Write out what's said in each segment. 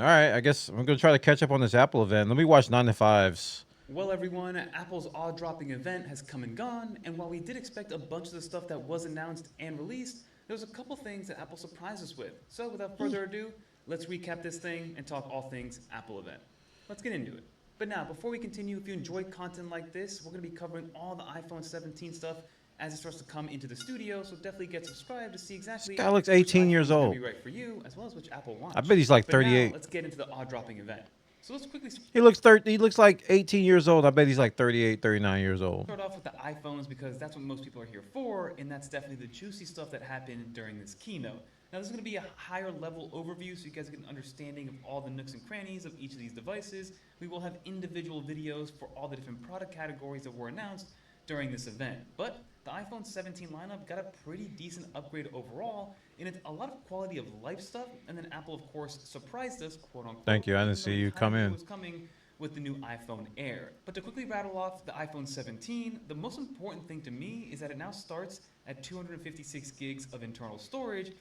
All right, I guess I'm gonna try to catch up on this Apple event. Let me watch 9 to 5s. Well, everyone, Apple's awe-dropping event has come and gone, and while we did expect a bunch of the stuff that was announced and released, there's a couple things that Apple surprised us with. So without further ado, let's recap this thing and talk all things Apple event. Let's get into it. But now, before we continue, if you enjoy content like this, we're going to be covering all the iPhone 17 stuff as it starts to come into the studio, so definitely get subscribed to see exactly This guy looks which 18 iPhone years is going old. to be right for you, as well as which Apple Watch. I bet he's like But now, 38. let's get into the awe-dropping event. So let's quickly He looks like 18 years old. I bet he's like 38, 39 years old. start off with the iPhones because that's what most people are here for, and that's definitely the juicy stuff that happened during this keynote. Now, this is going to be a higher level overview so you guys get an understanding of all the nooks and crannies of each of these devices. We will have individual videos for all the different product categories that were announced during this event. But the iPhone 17 lineup got a pretty decent upgrade overall, and it's a lot of quality of life stuff, and then Apple, of course, surprised us, quote unquote. Thank you. I didn't see you come in. Was coming with the new iPhone Air. But to quickly rattle off the iPhone 17, the most important thing to me is that it now starts at 256 gigs of internal storage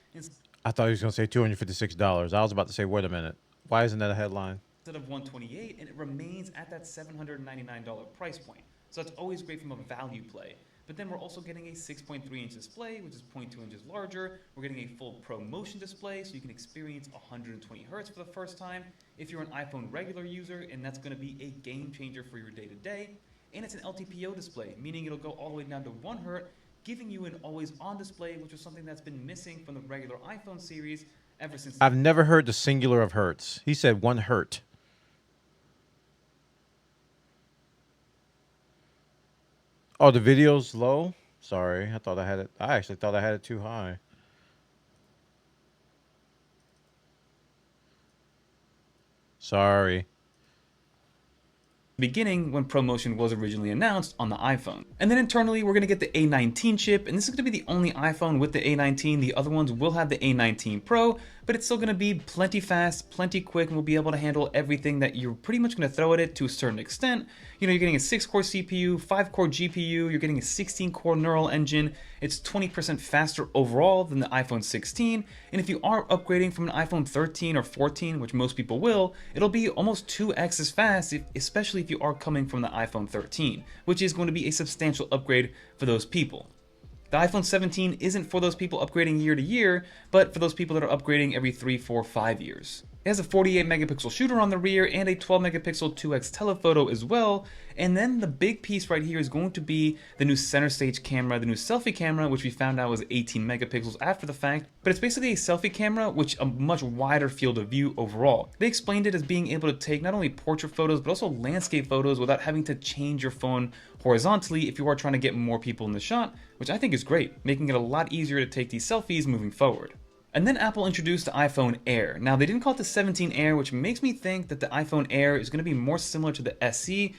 I thought he was gonna say $256. I was about to say, wait a minute. Why isn't that a headline? instead of 128, and it remains at that $799 price point. So that's always great from a value play. But then we're also getting a 6.3-inch display, which is 0.2 inches larger. We're getting a full Pro Motion display, so you can experience 120 hertz for the first time if you're an iPhone regular user, and that's going to be a game changer for your day-to-day. And it's an LTPO display, meaning it'll go all the way down to 1 hertz, giving you an always-on display, which is something that's been missing from the regular iPhone series ever since. I've never heard the singular of hertz. He said 1 hertz. Oh, the video's low? Sorry, I thought I had it. I actually thought I had it too high. Sorry. Beginning when ProMotion was originally announced on the iPhone. And then internally, we're going to get the A19 chip, and this is going to be the only iPhone with the A19. The other ones will have the A19 Pro, but it's still going to be plenty fast, plenty quick, and will be able to handle everything that you're pretty much going to throw at it to a certain extent. You know, you're getting a 6-core CPU, 5-core GPU, you're getting a 16-core neural engine. It's 20% faster overall than the iPhone 16, and if you are upgrading from an iPhone 13 or 14, which most people will, it'll be almost 2x as fast, especially if you are coming from the iPhone 13, which is going to be a substantial upgrade for those people. The iPhone 17 isn't for those people upgrading year to year, but for those people that are upgrading every 3, 4, 5 years. It has a 48 megapixel shooter on the rear and a 12 megapixel 2x telephoto as well. And then the big piece right here is going to be the new center stage camera, the new selfie camera, which we found out was 18 megapixels after the fact. But it's basically a selfie camera, which a much wider field of view overall. They explained it as being able to take not only portrait photos, but also landscape photos without having to change your phone horizontally if you are trying to get more people in the shot, which I think is great, making it a lot easier to take these selfies moving forward. And then Apple introduced the iPhone Air. Now, they didn't call it the 17 Air, which makes me think that the iPhone Air is going to be more similar to the SE.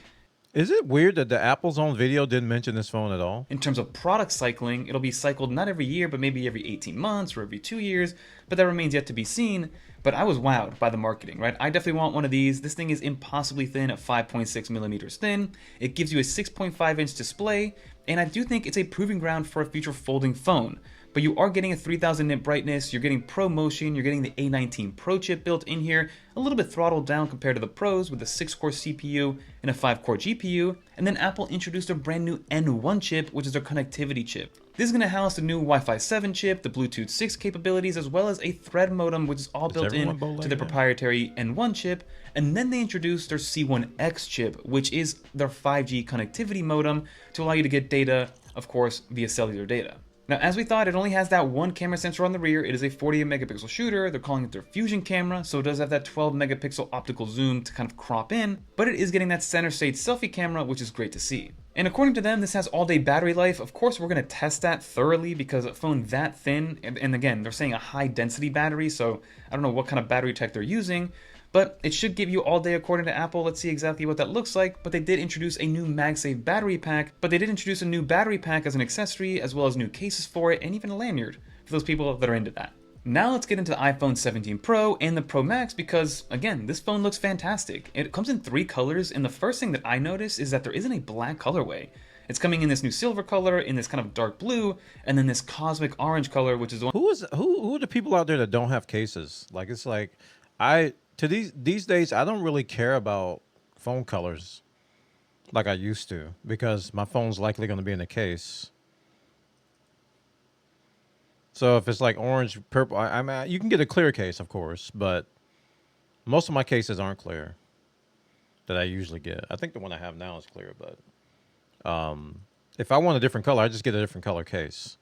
Is it weird that the Apple's own video didn't mention this phone at all? In terms of product cycling, it'll be cycled not every year, but maybe every 18 months or every 2 years, but that remains yet to be seen. But I was wowed by the marketing, right? I definitely want one of these. This thing is impossibly thin at 5.6 millimeters thin. It gives you a 6.5-inch display, and I do think it's a proving ground for a future folding phone. But you are getting a 3000 nit brightness, you're getting Pro Motion, you're getting the A19 Pro chip built in here, a little bit throttled down compared to the Pros with a 6-core CPU and a 5-core GPU, and then Apple introduced a brand new N1 chip, which is their connectivity chip. This is going to house the new Wi-Fi 7 chip, the Bluetooth 6 capabilities, as well as a Thread modem, which is all built in to the proprietary N1 chip, and then they introduced their C1X chip, which is their 5G connectivity modem to allow you to get data, of course, via cellular data. Now, as we thought, it only has that one camera sensor on the rear. It is a 48 megapixel shooter. They're calling it their Fusion camera, so it does have that 12 megapixel optical zoom to kind of crop in, but it is getting that center stage selfie camera, which is great to see. And according to them, this has all-day battery life. Of course, we're going to test that thoroughly because a phone that thin, and again, they're saying a high-density battery, so I don't know what kind of battery tech they're using, but it should give you all day according to Apple. Let's see exactly what that looks like. But they did introduce a new MagSafe battery pack, as an accessory, as well as new cases for it, and even a lanyard for those people that are into that. Now let's get into the iPhone 17 Pro and the Pro Max because, again, this phone looks fantastic. It comes in 3 colors, and the first thing that I noticed is that there isn't a black colorway. It's coming in this new silver color, in this kind of dark blue, and then this cosmic orange color, which is the one. Who are the people out there that don't have cases? Like, it's like, I to these days, I don't really care about phone colors like I used to because my phone's likely going to be in the case. So if it's like orange, purple, I mean, you can get a clear case, of course, but most of my cases aren't clear that I usually get. I think the one I have now is clear, but if I want a different color, I just get a different color case.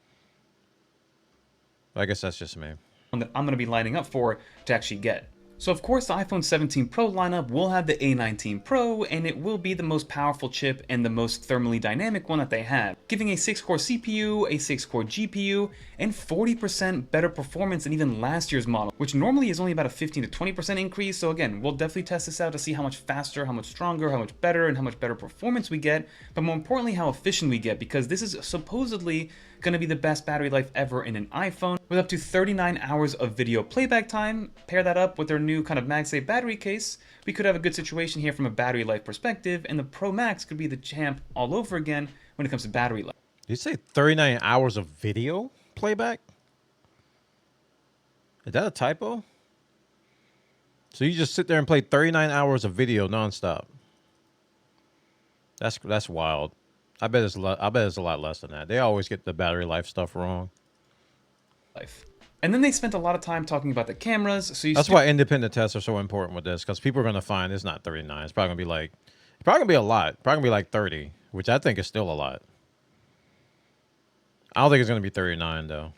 I guess that's just me. That I'm going to be lining up for to actually get. So of course the iPhone 17 Pro lineup will have the A19 Pro, and it will be the most powerful chip and the most thermally dynamic one that they have, giving a 6-core CPU, a 6-core GPU, and 40% better performance than even last year's model, which normally is only about a 15 to 20% increase. So again, we'll definitely test this out to see how much faster, how much stronger, how much better, and how much better performance we get, but more importantly how efficient we get, because this is supposedly going to be the best battery life ever in an iPhone, with up to 39 hours of video playback time. Pair that up with their new kind of MagSafe battery case, we could have a good situation here from a battery life perspective, and the Pro Max could be the champ all over again when it comes to battery life. Did you say 39 hours of video playback? Is that a typo? So you just sit there and play 39 hours of video nonstop? That's wild. I bet it's a lot less than that. They always get the battery life stuff wrong. And then they spent a lot of time talking about the cameras. So that's why independent tests are so important with this, because people are going to find it's not 39. It's probably going to be like, it's probably going to be a lot. Probably going to be like 30, which I think is still a lot. I don't think it's going to be 39 though.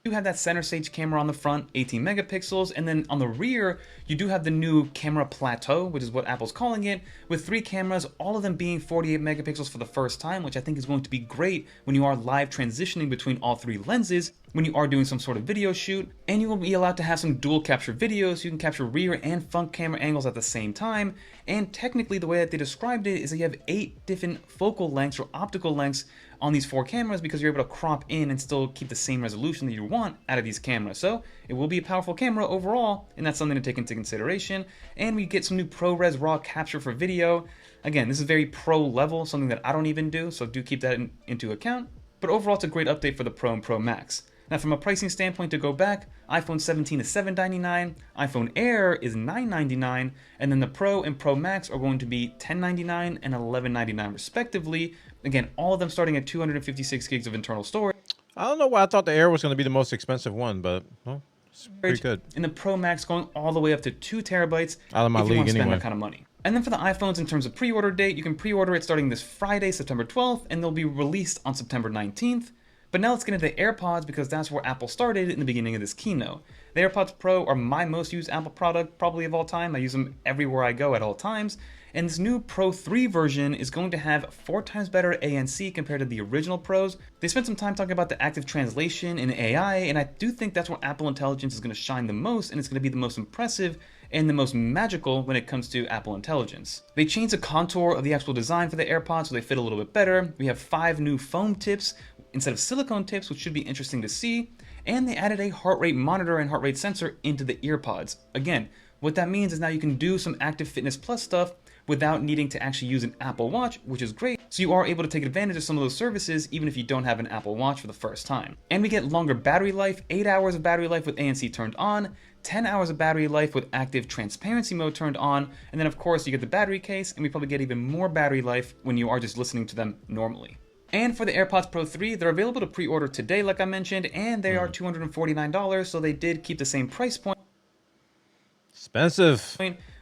You have that center stage camera on the front, 18 megapixels, and then on the rear, you do have the new camera plateau, which is what Apple's calling it, with 3 cameras, all of them being 48 megapixels for the first time, which I think is going to be great when you are live transitioning between all 3 lenses, when you are doing some sort of video shoot, and you will be allowed to have some dual capture videos, so you can capture rear and front camera angles at the same time, and technically the way that they described it is that you have 8 different focal lengths or optical lengths on these 4 cameras, because you're able to crop in and still keep the same resolution that you want out of these cameras. So it will be a powerful camera overall, and that's something to take into consideration. And we get some new ProRes RAW capture for video. Again, this is very pro level, something that I don't even do, so do keep that into account. But overall, it's a great update for the Pro and Pro Max. Now, from a pricing standpoint, to go back, iPhone 17 is $799, iPhone Air is $999, and then the Pro and Pro Max are going to be $1099 and $1199 respectively. Again, all of them starting at 256 gigs of internal storage. I don't know why I thought the Air was going to be the most expensive one, but well, it's pretty good. And the Pro Max going all the way up to 2 terabytes out of my if you league want to spend anyway. that kind of money. And then for the iPhones, in terms of pre-order date, you can pre-order it starting this Friday, September 12th, and they'll be released on September 19th. But now let's get into the AirPods, because that's where Apple started in the beginning of this keynote. The AirPods Pro are my most used Apple product probably of all time. I use them everywhere I go at all times. And this new Pro 3 version is going to have 4 times better ANC compared to the original Pros. They spent some time talking about the active translation and AI, and I do think that's where Apple Intelligence is going to shine the most, and it's going to be the most impressive and the most magical when it comes to Apple Intelligence. They changed the contour of the actual design for the AirPods so they fit a little bit better. We have 5 new foam tips instead of silicone tips, which should be interesting to see. And they added a heart rate monitor and heart rate sensor into the earpods. Again, what that means is now you can do some Active Fitness Plus stuff without needing to actually use an Apple Watch, which is great. So you are able to take advantage of some of those services even if you don't have an Apple Watch for the first time. And we get longer battery life, 8 hours of battery life with ANC turned on, 10 hours of battery life with active transparency mode turned on, and then of course you get the battery case, and we probably get even more battery life when you are just listening to them normally. And for the AirPods Pro 3, they're available to pre-order today, like I mentioned, and they are $249, so they did keep the same price point. Expensive.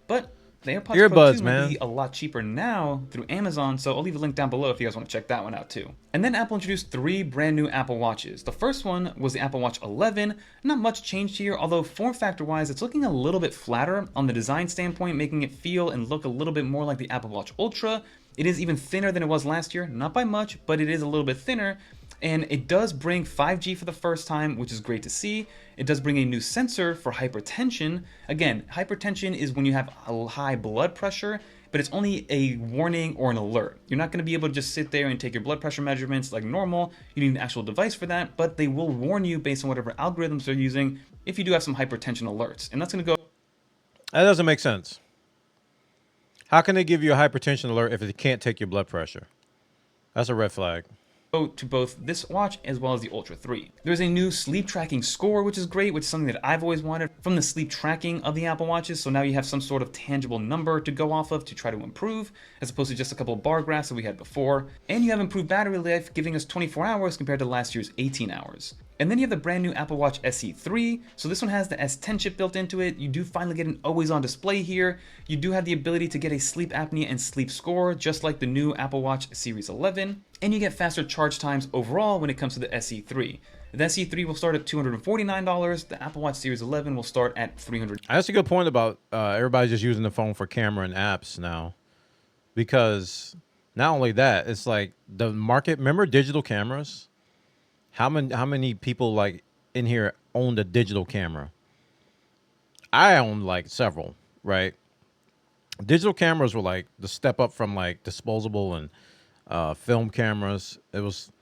But the AirPods Earbuds, Pro 2 man, might be a lot cheaper now through Amazon, so I'll leave a link down below if you guys want to check that one out too. And then Apple introduced 3 brand new Apple Watches. The first one was the Apple Watch 11. Not much changed here, although form factor wise, it's looking a little bit flatter on the design standpoint, making it feel and look a little bit more like the Apple Watch Ultra. It is even thinner than it was last year, not by much, but it is a little bit thinner. And it does bring 5G for the first time, which is great to see. It does bring a new sensor for hypertension. Again, hypertension is when you have a high blood pressure, but it's only a warning or an alert. You're not going to be able to just sit there and take your blood pressure measurements like normal. You need an actual device for that, but they will warn you based on whatever algorithms they're using if you do have some hypertension alerts. And that's going to go... That doesn't make sense. How can they give you a hypertension alert if they can't take your blood pressure? That's a red flag. to both this watch as well as the Ultra 3. There's a new sleep tracking score, which is great, which is something that I've always wanted from the sleep tracking of the Apple Watches. So now you have some sort of tangible number to go off of to try to improve, as opposed to just a couple of bar graphs that we had before. And you have improved battery life, giving us 24 hours compared to last year's 18 hours. And then you have the brand new Apple Watch SE 3. So this one has the S10 chip built into it. You do finally get an always-on display here. You do have the ability to get a sleep apnea and sleep score, just like the new Apple Watch Series 11. And you get faster charge times overall when it comes to the SE 3. The SE 3 will start at $249. The Apple Watch Series 11 will start at $300. That's a good point about everybody just using the phone for camera and apps now. Because not only that, it's like the market. Remember digital cameras? How many people like in here owned a digital camera? I own like several, right? Digital cameras were like the step up from like disposable and film cameras. It was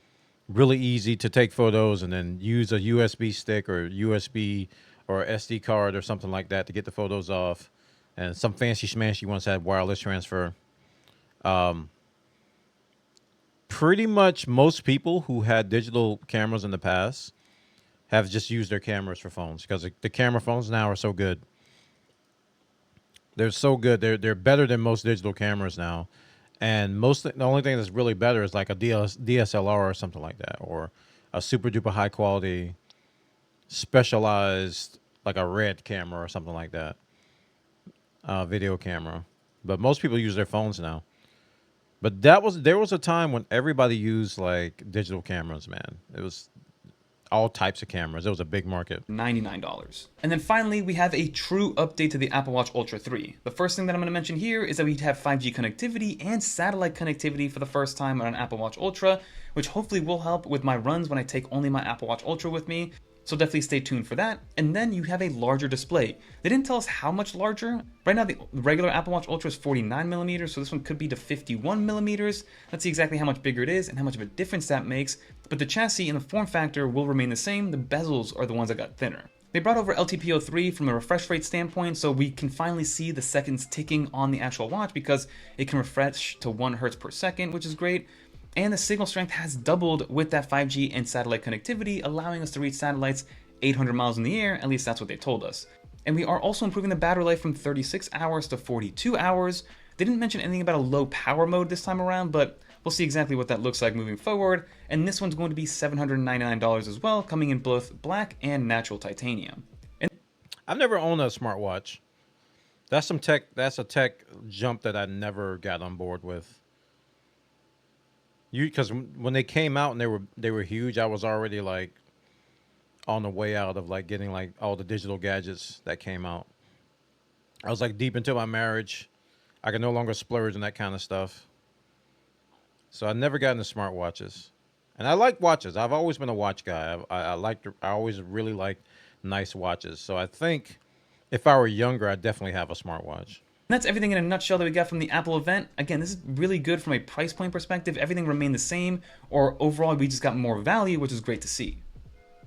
really easy to take photos and then use a USB stick or USB or SD card or something like that to get the photos off. And some fancy schmancy ones had wireless transfer. Pretty much most people who had digital cameras in the past have just used their cameras for phones because the camera phones now are so good. They're so good. They're better than most digital cameras now. And the only thing that's really better is like a DSLR or something like that, or a super duper high quality specialized like a RED camera or something like that, video camera. But most people use their phones now. But there was a time when everybody used like digital cameras, man. It was all types of cameras. It was a big market. $99. And then finally, we have a true update to the Apple Watch Ultra 3. The first thing that I'm going to mention here is that we have 5G connectivity and satellite connectivity for the first time on an Apple Watch Ultra, which hopefully will help with my runs when I take only my Apple Watch Ultra with me. So definitely stay tuned for that. And then you have a larger display. They didn't tell us how much larger. Right now, the regular Apple Watch Ultra is 49 millimeters, so this one could be to 51 millimeters. Let's see exactly how much bigger it is and how much of a difference that makes. But the chassis and the form factor will remain the same. The bezels are the ones that got thinner. They brought over LTPO3 from a refresh rate standpoint, so we can finally see the seconds ticking on the actual watch because it can refresh to 1 hertz per second, which is great. And the signal strength has doubled with that 5G and satellite connectivity, allowing us to reach satellites 800 miles in the air, at least that's what they told us. And we are also improving the battery life from 36 hours to 42 hours. They didn't mention anything about a low power mode this time around, but we'll see exactly what that looks like moving forward. And this one's going to be $799 as well, coming in both black and natural titanium. And I've never owned a smartwatch. That's a tech jump that I never got on board with. Because when they came out and they were huge, I was already like on the way out of like getting like all the digital gadgets that came out. I was like deep into my marriage. I could no longer splurge on that kind of stuff. So I never got into smartwatches. And I like watches. I've always been a watch guy. I always really liked nice watches. So I think if I were younger, I'd definitely have a smartwatch. that's everything in a nutshell that we got from the Apple event. Again, this is really good from a price point perspective. Everything remained the same, or overall we just got more value, which is great to see.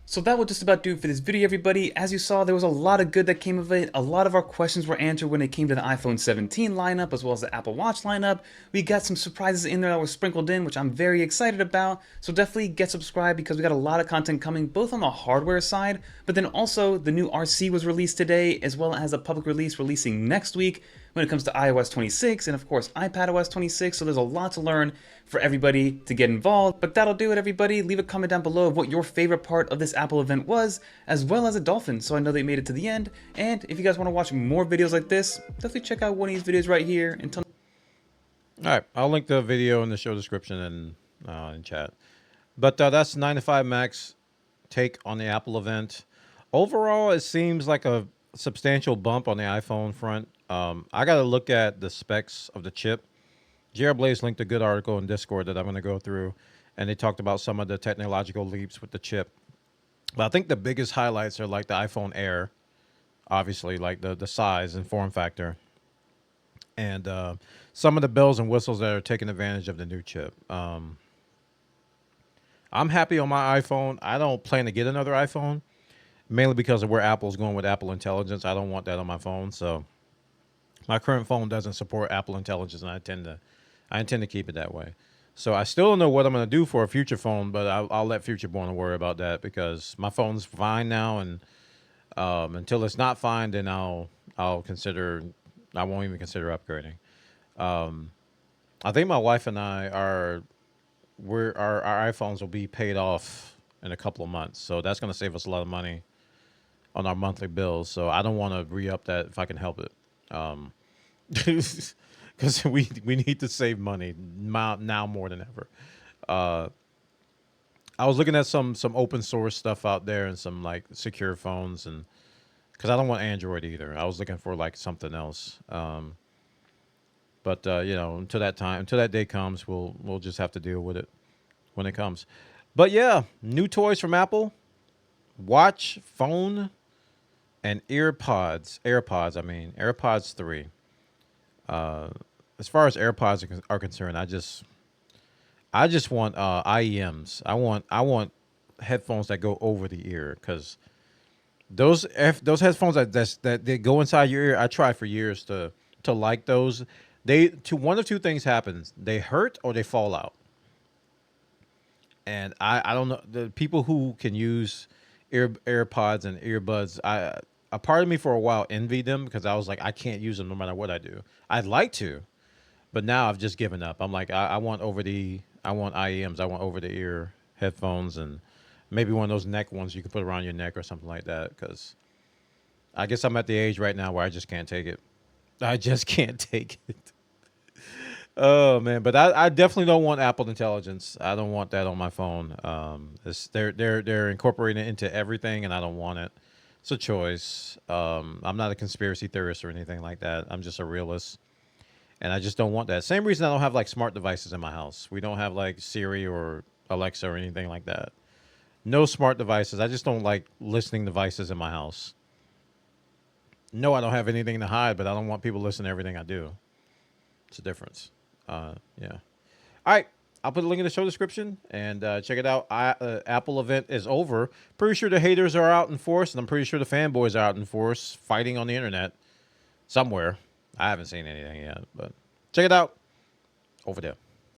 So that will just about do it for this video, everybody. As you saw, there was a lot of good that came of it. A lot of our questions were answered when it came to the iPhone 17 lineup, as well as the Apple Watch lineup. We got some surprises in there that were sprinkled in, which I'm very excited about. So definitely get subscribed because we got a lot of content coming, both on the hardware side, but then also the new RC was released today, as well as a public release releasing next week when it comes to iOS 26 and of course iPadOS 26. So there's a lot to learn for everybody to get involved. But that'll do it, everybody. Leave a comment down below of what your favorite part of this Apple event was, as well as a dolphin, so I know they made it to the end. And if you guys want to watch more videos like this, definitely check out one of these videos right here. Until all right, I'll link the video in the show description and in chat. But that's 9 to 5 Mac's take on the Apple event. Overall, it seems like a substantial bump on the iPhone front. I got to look at the specs of the chip. JR Blaze linked a good article in Discord that I'm going to go through, and they talked about some of the technological leaps with the chip. But I think the biggest highlights are like the iPhone Air, obviously, like the size and form factor, and some of the bells and whistles that are taking advantage of the new chip. I'm happy on my iPhone. I don't plan to get another iPhone, mainly because of where Apple's going with Apple Intelligence. I don't want that on my phone, so my current phone doesn't support Apple Intelligence, and I intend to keep it that way. So I still don't know what I'm gonna do for a future phone, but I'll let future Born worry about that because my phone's fine now, and until it's not fine, then I'll consider. I won't even consider upgrading. Um, I think my wife and I are our iPhones will be paid off in a couple of months, so that's gonna save us a lot of money on our monthly bills. So I don't want to re up that if I can help it. Because we need to save money now more than ever. Uh, I was looking at some open source stuff out there and some like secure phones, and because I don't want Android either. I was looking for like something else. But you know, until that day comes, we'll just have to deal with it when it comes. But yeah, new toys from Apple: watch, phone, and AirPods. I mean, AirPods 3. Uh, as far as AirPods are concerned, I just want IEMs. I want headphones that go over the ear because those headphones that they go inside your ear. I tried for years to like those. One of two things happens: they hurt or they fall out. And I don't know the people who can use AirPods and earbuds. A part of me for a while envied them because I was like, I can't use them no matter what I do. I'd like to, but now I've just given up. I'm like, I want IEMs. I want over the ear headphones and maybe one of those neck ones you can put around your neck or something like that. Because I guess I'm at the age right now where I just can't take it. I just can't take it. Oh man, but I definitely don't want Apple Intelligence. I don't want that on my phone. They're incorporating it into everything, and I don't want it. It's a choice. I'm not a conspiracy theorist or anything like that. I'm just a realist, and I just don't want that. Same reason I don't have like smart devices in my house. We don't have like Siri or Alexa or anything like that. No smart devices. I just don't like listening devices in my house. No, I don't have anything to hide, but I don't want people listening to everything I do. It's a difference. Yeah. All right. I'll put a link in the show description and check it out. Apple event is over. Pretty sure the haters are out in force, and I'm pretty sure the fanboys are out in force fighting on the internet somewhere. I haven't seen anything yet, but check it out over there.